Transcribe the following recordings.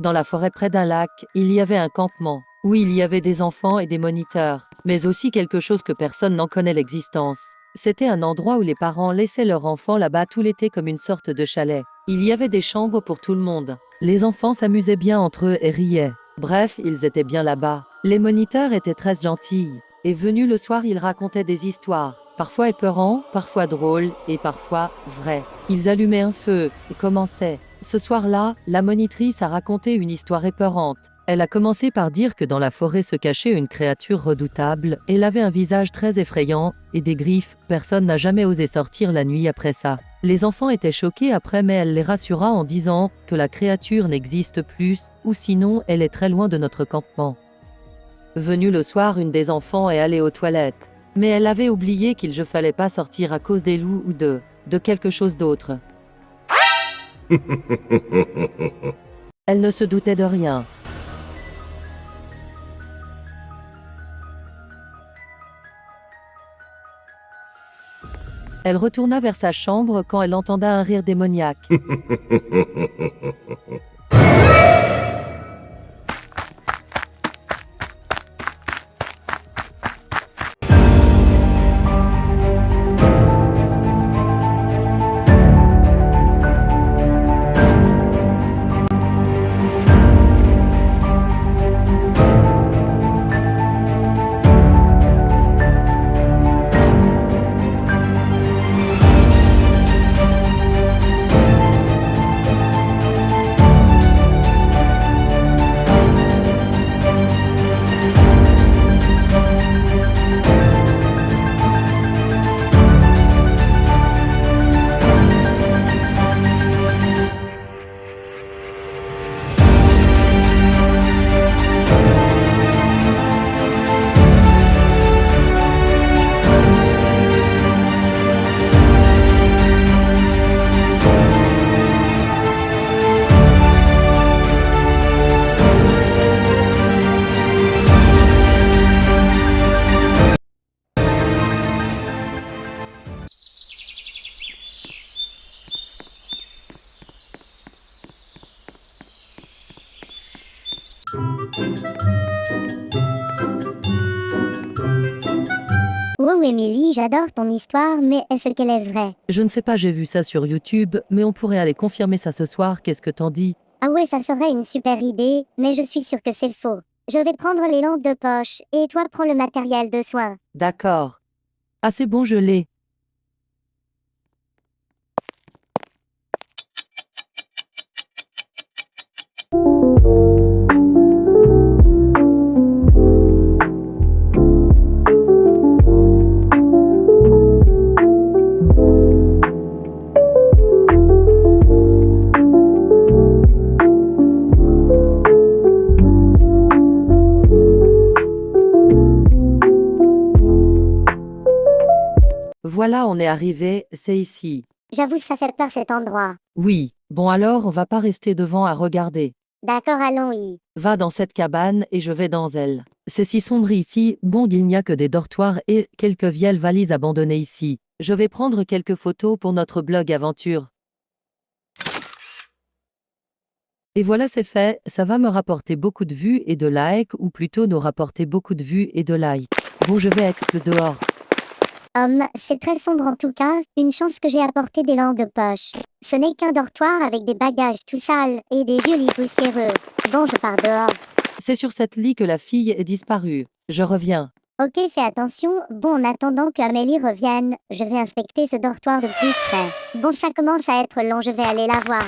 Dans la forêt près d'un lac, il y avait un campement, où il y avait des enfants et des moniteurs, mais aussi quelque chose que personne n'en connaît l'existence. C'était un endroit où les parents laissaient leurs enfants là-bas tout l'été comme une sorte de chalet. Il y avait des chambres pour tout le monde. Les enfants s'amusaient bien entre eux et riaient. Bref, ils étaient bien là-bas. Les moniteurs étaient très gentils. Et venus le soir, ils racontaient des histoires, parfois épeurants, parfois drôles et parfois vrais. Ils allumaient un feu et commençaient. Ce soir-là, la monitrice a raconté une histoire épeurante. Elle a commencé par dire que dans la forêt se cachait une créature redoutable. Elle avait un visage très effrayant et des griffes. Personne n'a jamais osé sortir la nuit après ça. Les enfants étaient choqués après, mais elle les rassura en disant que la créature n'existe plus, ou sinon elle est très loin de notre campement. Venue le soir, une des enfants est allée aux toilettes. Mais elle avait oublié qu'il ne fallait pas sortir à cause des loups ou de quelque chose d'autre. Elle ne se doutait de rien. Elle retourna vers sa chambre quand elle entenda un rire démoniaque. Wow Emily, j'adore ton histoire, mais est-ce qu'elle est vraie? Je ne sais pas, j'ai vu ça sur YouTube, mais on pourrait aller confirmer ça ce soir, qu'est-ce que t'en dis? Ah ouais, ça serait une super idée, mais je suis sûre que c'est faux. Je vais prendre les lampes de poche, et toi prends le matériel de soin. D'accord. Ah c'est bon, je l'ai. Voilà, on est arrivé, c'est ici. J'avoue, ça fait peur cet endroit. Oui, bon alors on va pas rester devant à regarder. D'accord, allons-y. Va dans cette cabane et je vais dans elle. C'est si sombre ici, bon il n'y a que des dortoirs et quelques vieilles valises abandonnées ici. Je vais prendre quelques photos pour notre blog aventure. Et voilà c'est fait, ça va me rapporter beaucoup de vues et de likes, ou plutôt nous rapporter beaucoup de vues et de likes. Bon je vais explorer dehors. C'est très sombre en tout cas, une chance que j'ai apporté des lampes de poche. Ce n'est qu'un dortoir avec des bagages tout sales et des vieux lits poussiéreux. Bon, je pars dehors. C'est sur cette lit que la fille est disparue. Je reviens. Ok, fais attention. Bon, en attendant que Amélie revienne, je vais inspecter ce dortoir de plus près. Bon, ça commence à être long, je vais aller la voir.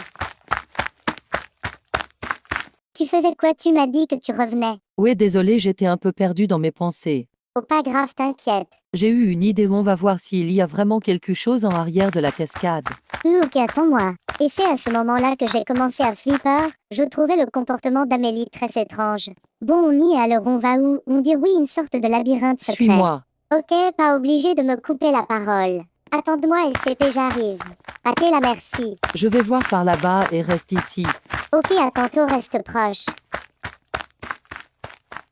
Tu faisais quoi? Tu m'as dit que tu revenais. Oui désolé, j'étais un peu perdue dans mes pensées. Oh, pas grave, t'inquiète. J'ai eu une idée, on va voir s'il y a vraiment quelque chose en arrière de la cascade. Ok, attends-moi. Et c'est à ce moment-là que j'ai commencé à flipper. Je trouvais le comportement d'Amélie très étrange. Bon, on y est, alors on va où? On dit oui, une sorte de labyrinthe secret. Suis-moi. Ok, pas obligé de me couper la parole. Attends-moi, STP, j'arrive. Pâté la merci. Je vais voir par là-bas et reste ici. Ok, à tantôt, reste proche.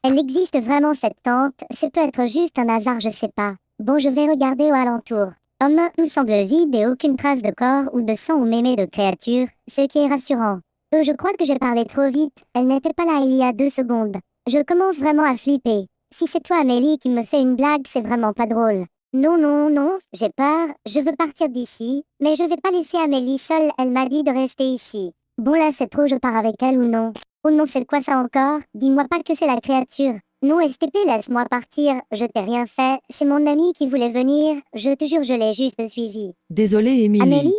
Elle existe vraiment cette tente, c'est peut-être juste un hasard, je sais pas. Bon, je vais regarder au alentour. Tout semble vide et aucune trace de corps ou de sang ou mémé de créature, ce qui est rassurant. Je crois que j'ai parlé trop vite. Elle n'était pas là il y a 2 secondes. Je commence vraiment à flipper. Si c'est toi, Amélie, qui me fait une blague, c'est vraiment pas drôle. Non, non, non, j'ai peur. Je veux partir d'ici. Mais je vais pas laisser Amélie seule. Elle m'a dit de rester ici. Bon là, c'est trop, je pars avec elle ou non? Oh non, c'est quoi ça encore? Dis-moi pas que c'est la créature. Non, STP, laisse-moi partir. Je t'ai rien fait. C'est mon ami qui voulait venir. Je te jure, je l'ai juste suivi. Désolée, Émilie. Amélie?